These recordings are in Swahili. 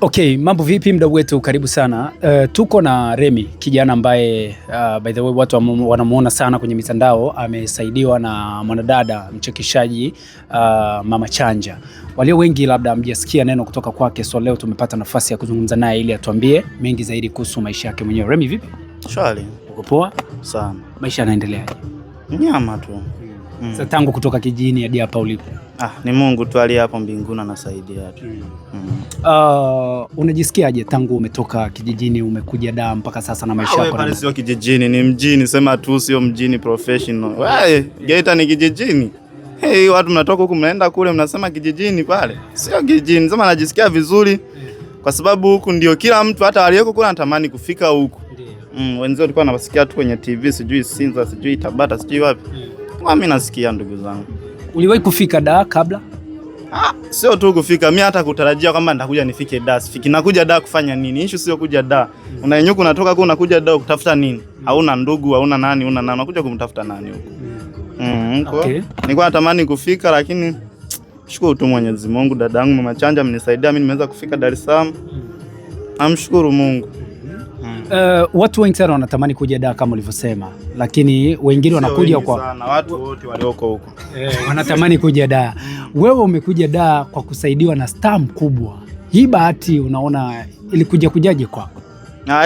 Okay, mambo vipi mdau wetu, karibu sana. Tuko na Remi, kijana ambaye by the way watu wanamuona sana kwenye mitandao. Amesaidiwa na mwanadada mchekeshaji Mama Chanja. Walio wengi labda hamjasikia neno kutoka kwake, so leo tumepata nafasi ya kuzungumza naye ili atuambie mengi zaidi kuhusu maisha yake mwenyewe. Remi, vipi? Shwari. Uko poa? Sana. Maisha yanaendeleaje? Nyama tu. Sasa tangu kutoka kijijini hadi hapa ulipo. Ni Mungu tu aliye hapo mbinguni anasaidia tu. Unajisikiaje tangu umetoka kijijini umekuja Dar mpaka sasa na maisha yako? Wewe sio kijijini, ni mjini, sema tu sio mjini professional. Wewe Geita ni kijijini. Hey, watu mnatoka huku mnaenda kule mnasema kijijini pale. Sio kijijini, sema najisikia vizuri kwa sababu huku ndio kila mtu, hata aliyeko kule anatamani kufika huku. Wenzao walikuwa wanasikia tu kwenye TV, sijui Sinza, sijui Tabata, sijui wapi. Mimi nasikia ndugu zangu. Uliwahi kufika Dar kabla? Sio tu kufika, mimi hata kutarajia kwamba nitakuja nifike Dar. Sifiki, nakuja Dar kufanya nini? Issue sio kuja Dar. Unanyuka unatoka huko unakuja Dar kutafuta nini? Hauna ndugu, hauna nani, una nani? Unakuja kumtafuta nani huko? Okay. Nilikuwa natamani kufika lakini shukuru tu Mwenyezi Mungu, dadangu Mama Chanja amenisaidia mimi nimeweza kufika Dar es Salaam. Namshukuru Mungu. Watu wengi sana wanatamani kuja Dar kama ulivyosema, lakini wengine wanakuja kwa sana, watu wote walioko huko wanatamani kuja Dar. Wewe umekuja Dar kwa kusaidiwa na star mkubwa. Hii bahati unaona ilikuja kujaje kwako?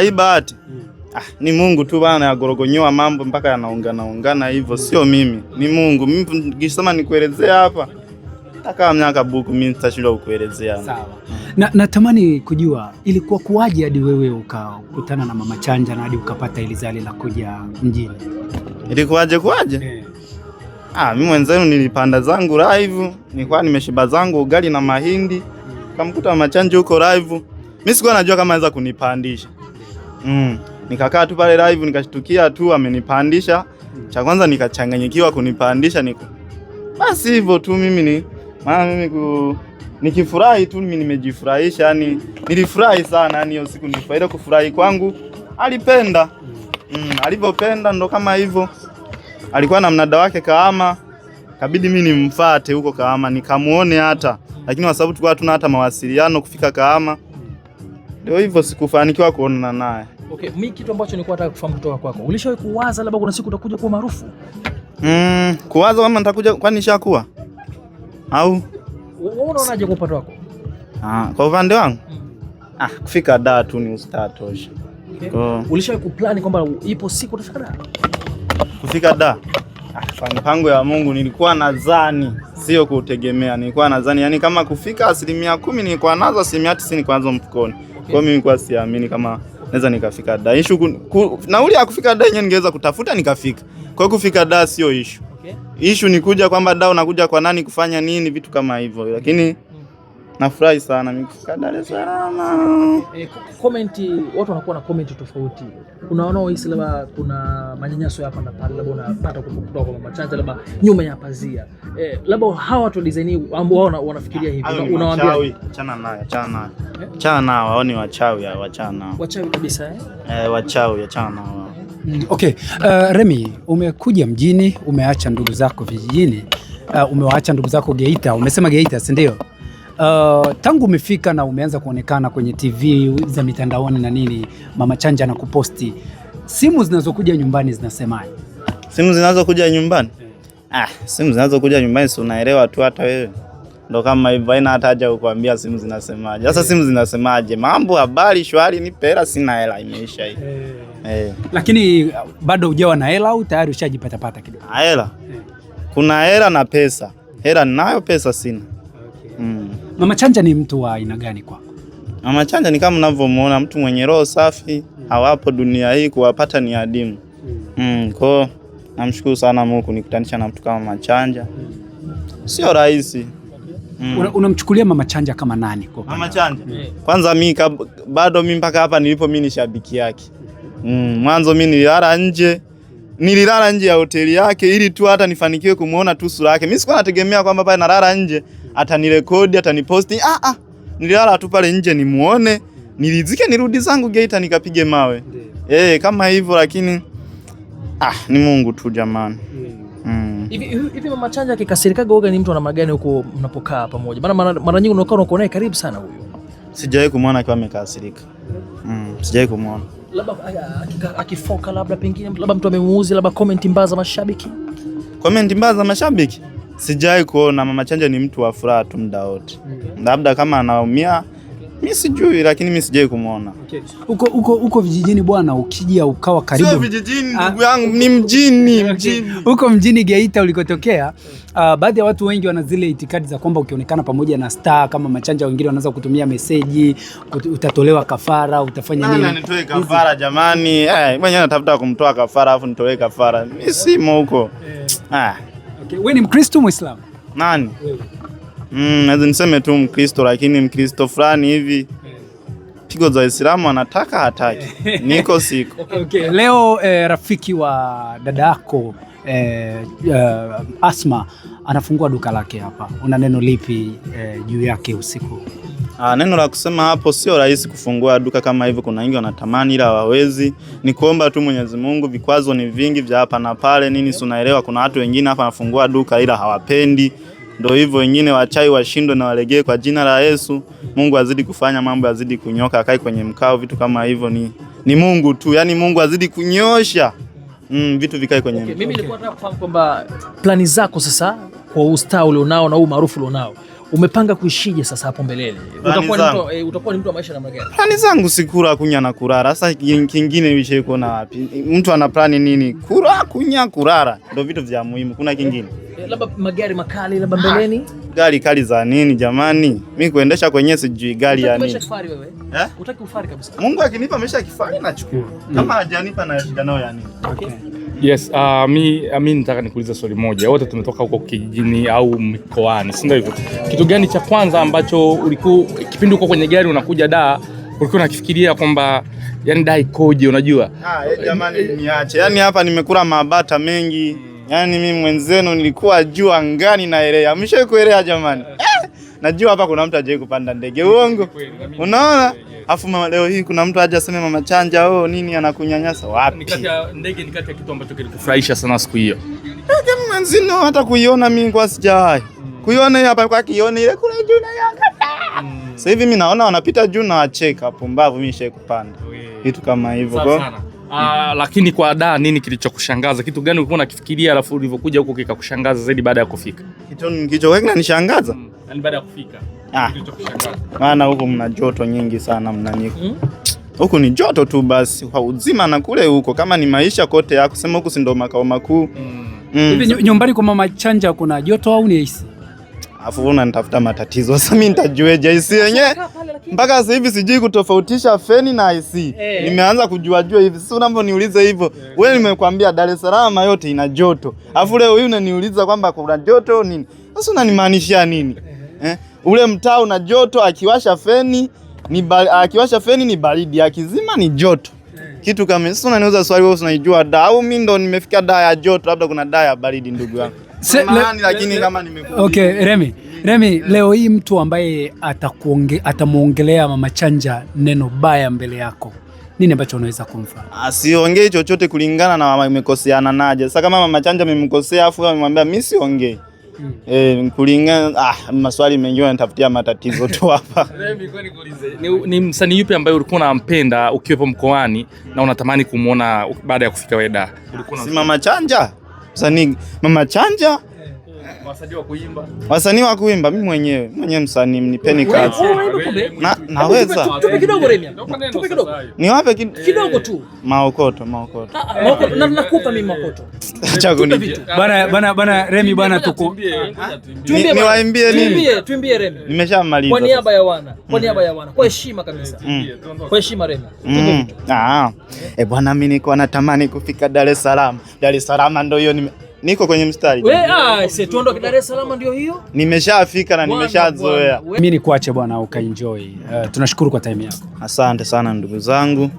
Hii bahati ni Mungu tu bana, yagorogonyoa mambo mpaka yanaungana hivyo, sio mimi, ni Mungu. Mimi nikisema nikuelezea hapa taka miaka buku mimi nitashindwa kukuelezea. Sawa. Natamani kujua ilikuwa kuwaje hadi wewe ukakutana na Mama Chanja na hadi ukapata ile zali la kuja mjini. Ilikuwaje? Mimi mwenzenu nilipanda zangu live, nilikuwa nimeshiba zangu ugali na mahindi. Kamkuta Mama Chanja huko live. Mimi sikuwa najua kama anaweza kunipandisha. Nikakaa tu pale live nikashtukia tu amenipandisha. Cha kwanza nikachanganyikiwa kunipandisha basi hivyo tu mimi nikifurahi tu mimi nimejifurahisha, yani nilifurahi sana, yani hiyo siku nilifurahi. Kufurahi kwangu alipenda. Alipopenda ndo kama hivyo. Alikuwa na mnada wake Kahama, kabidi mimi nimfuate huko Kahama nikamuone hata, lakini kwa sababu tulikuwa hatuna hata mawasiliano kufika Kahama, ndio hivyo sikufanikiwa kuonana naye. Okay, mimi kitu ambacho nilikuwa nataka kufahamu kutoka kwako, ulishawahi kuwaza labda kuna siku utakuja kuwa maarufu? Kuwaza kama nitakuja, kwani nishakuwa? Au wewe unaonaje kwa upande wako? Kwa upande wangu kufika Dar tu ni ustaa tosha. Okay. Ulishawahi kuplan kwamba ipo siku utafika Dar? Kufika Dar? Kwa mpango ya Mungu nilikuwa nadhani, sio kutegemea. Nilikuwa nadhani yani kama kufika 10% nilikuwa nazo, 90% nilikuwa nazo mfukoni. Kwa hiyo mimi nilikuwa siamini kama naweza nikafika Dar. Issue nauli ya kufika Dar yenyewe ningeweza kutafuta nikafika. Kwa hiyo kufika Dar sio issue. Issue ni kuja kwamba Dar unakuja kwa nani, kufanya nini, vitu kama hivyo. Lakini nafurahi sana mimi kufika Dar es Salaam. Comment, watu wanakuwa na comment tofauti. Unaona wahisi labda kuna manyanyaso hapa na pale, labda unapata kutoka kwa Mama Chanja labda nyuma ya pazia. Labda hawa watu design ambao wanafikiria hivi. Unawaambia achana nayo, achana nao, wao ni wachawi, wachana. Wachawi kabisa wachawi, achana nao. Okay, Remi, umekuja mjini, umeacha ndugu zako vijijini, umewaacha ndugu zako Geita, umesema Geita, si ndio? Tangu umefika na umeanza kuonekana kwenye TV za mitandaoni na nini, Mama Chanja na kuposti, simu zinazokuja nyumbani zinasemaje? Simu zinazokuja nyumbani? Simu zinazokuja nyumbani si unaelewa tu hata wewe. Ndo kama hivyo, haina hata haja kukuambia simu zinasemaje. Sasa simu zinasemaje? Mambo, habari, shwari, nipe hela, sina hela, imeisha hii. Lakini bado hujawa na hela au tayari ushajipata kidogo? Hela. Kuna hela na pesa. Hela ninayo, pesa sina. Mama Chanja ni mtu wa aina gani kwako? Mama Chanja ni kama mnavyomuona, mtu mwenye roho safi. Hawapo dunia hii, kuwapata ni adimu. Kwa namshukuru sana Mungu kunikutanisha na mtu kama Mama Chanja. Sio rahisi. Unamchukulia Mama Chanja kama nani kwa Mama Chanja? Kwanza mimi bado mimi mpaka hapa nilipo mimi ni shabiki yake. Mwanzo mimi nililala nje ya hoteli yake ili tu hata nifanikiwe kumuona tu sura yake. Mimi sikuwa nategemea kwamba pale nalala nje atanirekodi, ataniposti. Nililala tu pale nje nimuone, nilizike nirudi zangu Geita nikapige mawe. Kama hivyo, lakini ni Mungu tu jamani. Hivi Mama Chanja akikasirika goga ni mtu ana magani huko mnapokaa pamoja? Maana mara nyingi unakaa naye karibu sana huyo. Sijawahi kumwona akiwa amekasirika. Sijawahi kumwona. Labda akifoka, labda pengine labda mtu amemuuzi, labda comment mbaya za mashabiki. Comment mbaya za mashabiki? Sijawahi kuona. Mama Chanja ni mtu wa furaha tu muda wote. Labda kama anaumia mimi sijui, lakini mimi sijawahi kumwona. Uko vijijini bwana, ukija ukawa karibu. Sio vijijini ndugu yangu, ni mjini. Huko mjini Geita ulikotokea, baadhi ya watu wengi wana zile itikadi za kwamba ukionekana pamoja na star kama Machanja, wengine wanaanza kutumia meseji, utatolewa kafara, utafanya nini? Nani nitoe kafara jamani? Mwenyewe natafuta kumtoa kafara afu nitoe kafara. Mimi simo huko. Okay, wewe ni Mkristo Muislamu? Nani? Wewe. Naweza niseme tu Mkristo, lakini Mkristo fulani hivi. Pigo za Uislamu anataka hataki. Niko siko. Okay, leo rafiki wa dada yako Asma anafungua duka lake hapa. Una neno lipi juu yake usiku? Neno la kusema hapo, sio rahisi kufungua duka kama hivyo. Kuna wengi wanatamani ila hawawezi. Ni kuomba tu Mwenyezi Mungu, vikwazo ni vingi vya hapa na pale nini, si unaelewa. Kuna watu wengine hapa wanafungua duka ila hawapendi. Ndio hivyo, wengine wachai washindwe na walegee kwa jina la Yesu. Mungu azidi kufanya mambo, azidi kunyoka, akae kwenye mkao, vitu kama hivyo ni Mungu tu. Yaani Mungu azidi kunyosha. Vitu vikae kwenye mkao. Mimi nilikuwa nataka kufahamu kwamba plani zako sasa kwa ustaa ulionao na huu maarufu ulionao, umepanga kuishije sasa hapo mbeleni? Utakuwa ni mtu wa maisha namna gani? Plani zangu si kula, kunya na kurara. Sasa kingine vishe kuna wapi? Mtu ana plani nini? Kula, kunya, kurara. Ndio vitu vya muhimu. Kuna kingine? Labda magari makali labda mbeleni? Gari kali za nini jamani? Mimi kuendesha kwenye sijui gari ya nini. Unataka kifari wewe? Unataka kifari kabisa. Mungu akinipa maisha kifari nachukua. Kama hajanipa na shida nayo ya nini? Okay. Yes, mimi nataka nikuuliza swali moja. Wote tumetoka huko kijijini au mikoani, si ndio hivyo? Kitu gani cha kwanza ambacho ulikuwa kipindi uko kwenye gari unakuja Dar, ulikuwa unakifikiria kwamba yani Dar ikoje, unajua? Jamani niache. Yani hapa nimekula mabata mengi. Yani mimi mwenzenu nilikuwa juu angani naelea. Mshaikuelea jamani? Najua hapa kuna mtu aje kupanda ndege. Uongo. Unaona? Afu leo hii kuna mtu aje aseme Mama Chanja nini anakunyanyasa wapi? Ni kati ya kitu ambacho kilikufurahisha sana siku hiyo. Mwenzenu hata kuiona mimi kwa sijawahi. Kuiona hapa kwa kiona ile kule juu na yanga. Sasa hivi mimi naona wanapita juu na wacheka pumbavu, mimi shai kupanda. Kitu kama hivyo. Lakini kwa Dar nini kilichokushangaza? Kitu gani ulikuwa unakifikiria alafu ulivyokuja huko kikakushangaza zaidi baada ya kufika? Kitu kinanishangaza? Yaani baada ya kufika. Kilichokushangaza. Maana huko mna joto nyingi sana mnaniko. Huko ni joto tu basi. Uzima na kule huko kama ni maisha kote yako. Sema huko si ndo makao makuu. Hivi nyumbani kwa Mama Chanja kuna joto au ni AC? Afu unanitafuta matatizo. Sasa mimi nitajueje AC yenyewe? Mpaka sasa hivi sijui kutofautisha feni na AC. Nimeanza kujua hivi. Sasa unavyoniuliza hivyo, wewe nimekwambia Dar es Salaam yote ina joto. Afu leo wewe unaniuliza kwamba kuna joto nini? Sasa unanimaanisha nini? Ule mtaa una joto, akiwasha feni ni baridi, akizima ni joto. Kitu kama sasa unaniuliza swali wewe unaijua Dar au mimi ndo nimefika Dar ya joto, labda kuna Dar ya baridi ndugu yangu. Lakini kama nimekuwa okay, Remi, leo hii mtu ambaye atamuongelea Mama Chanja neno baya mbele yako, nini ambacho unaweza kumfanya? Asiongee chochote kulingana na amekoseana naje. Sasa kama Mama Chanja amemkosea afu amemwambia mimi siongee. Kulingana maswali mengi yanatafutia matatizo tu hapa. Remi, kwani kuulize, ni msanii yupi ambaye ulikuwa unampenda ukiwepo mkoani na unatamani kumuona baada ya kufika Dar? Si Mama Chanja? Msanii Mama Chanja? Wasanii wa kuimba mimi mwenyewe msanii, mnipeni kazi. Naweza. Tupe kidogo Remi. Tupe kidogo. Niwape kidogo tu. Maokoto. Na nakupa mimi maokoto. Acha kunipa. Bana Remi bana tuko. Niwaimbie nini? Tuimbie Remi. Nimeshamaliza. Kwa niaba ya wana. Kwa heshima kabisa. Kwa heshima Remi. Bwana mimi niko natamani kufika Dar es Salaam. Dar es Salaam ndio hiyo niko kwenye mstari. Si tuondoke Dar es Salaam ndio hiyo? Nimeshafika na nimeshazoea. Mimi nikuache bwana ukaenjoy. Tunashukuru kwa time yako. Asante sana ndugu zangu.